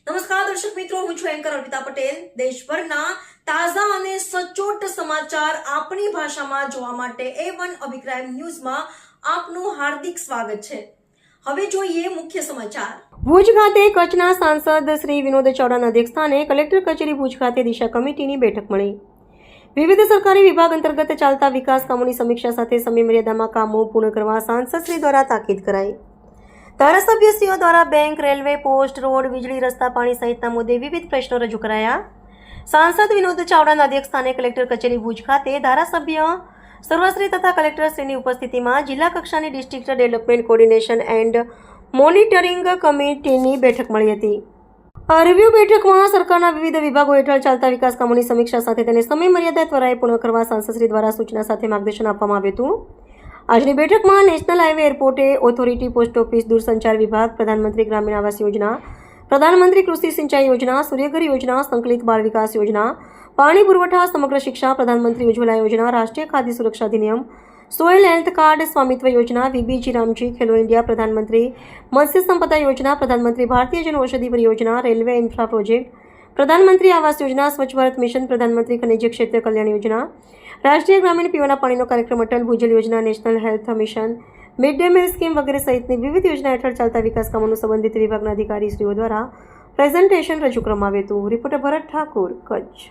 નમસ્કાર દર્શક મિત્રો, હું છું એન્કર અર્પિતા પટેલ. દેશભરના તાજા અને સચોટ સમાચાર આપણી ભાષામાં જોવા માટે A1 અભિપ્રાય ન્યૂઝમાં આપનું હાર્દિક સ્વાગત છે. હવે જોઈએ મુખ્ય સમાચાર. ભુજ ખાતે કચ્છના સાંસદ શ્રી વિનોદ ચાવડાના અધ્યક્ષસ્થાને કલેક્ટર કચેરી ભુજ ખાતે દિશા કમિટીની બેઠક મળી. વિવિધ સરકારી વિભાગ અંતર્ગત ચાલતા વિકાસ કામોની સમીક્ષા સાથે સમય મર્યાદામાં કામો પૂર્ણ કરવા સાંસદશ્રી દ્વારા તાકીદ કરાઈ. ધારાસભ્યશ્રીઓ દ્વારા બેંક, રેલવે, પોસ્ટ, રોડ, વીજળી, રસ્તા, પાણી સહિતના મુદ્દે વિવિધ પ્રશ્નો રજૂ કરાયા. સાંસદ વિનોદ ચાવડાના અધ્યક્ષસ્થાને કલેક્ટર કચેરી ભુજ ખાતે ધારાસભ્ય સર્વશ્રી તથા કલેક્ટરશ્રીની ઉપસ્થિતિમાં જિલ્લા કક્ષાની district development coordination and monitoring કમિટીની બેઠક મળી હતી. રિવ્યુ બેઠકમાં સરકારના વિવિધ વિભાગો હેઠળ ચાલતા વિકાસ કામોની સમીક્ષા સાથે તેને સમય મર્યાદા ત્વરાએ પૂર્ણ કરવા સાંસદશ્રી દ્વારા સૂચના સાથે માર્ગદર્શન આપવામાં આવ્યું હતું. આજની બેઠકમાં national highway airport authority, post office, દૂરસંચાર વિભાગ, પ્રધાનમંત્રી ગ્રામીણ આવાસ યોજના, પ્રધાનમંત્રી કૃષિ સિંચાઈ યોજના, સૂર્યઘર યોજના, સંકલિત બાળ વિકાસ યોજના, પાણી પુરવઠા, સમગ્ર શિક્ષા, પ્રધાનમંત્રી ઉજ્જવલા યોજના, રાષ્ટ્રીય ખાદ્ય સુરક્ષા અધિનિયમ, સોઇલ હેલ્થ કાર્ડ, સ્વામિત્વ યોજના, વીબીજી રામજી, ખેલો ઇન્ડિયા, પ્રધાનમંત્રી મત્સ્ય સંપદા યોજના, પ્રધાનમંત્રી ભારતીય જન ઔષધિ પરિયોજના, રેલવે ઇન્ફ્રા પ્રોજેક્ટ, પ્રધાનમંત્રી આવાસ યોજના, સ્વચ્છ ભારત મિશન, પ્રધાનમંત્રી ખનિજ ક્ષેત્ર કલ્યાણ યોજના, રાષ્ટ્રીય ગ્રામીણ પીવાના પાણીનો કાર્યક્રમ, અટલ ભૂજલ યોજના, national health mission, mid day meal scheme વગેરે સહિતની વિવિધ યોજના હેઠળ ચાલતા વિકાસ કામોનું સંબંધિત વિભાગના અધિકારીશ્રીઓ દ્વારા પ્રેઝન્ટેશન રજૂ કરવામાં આવ્યું હતું. રિપોર્ટર ભરત ઠાકુર, કચ્છ.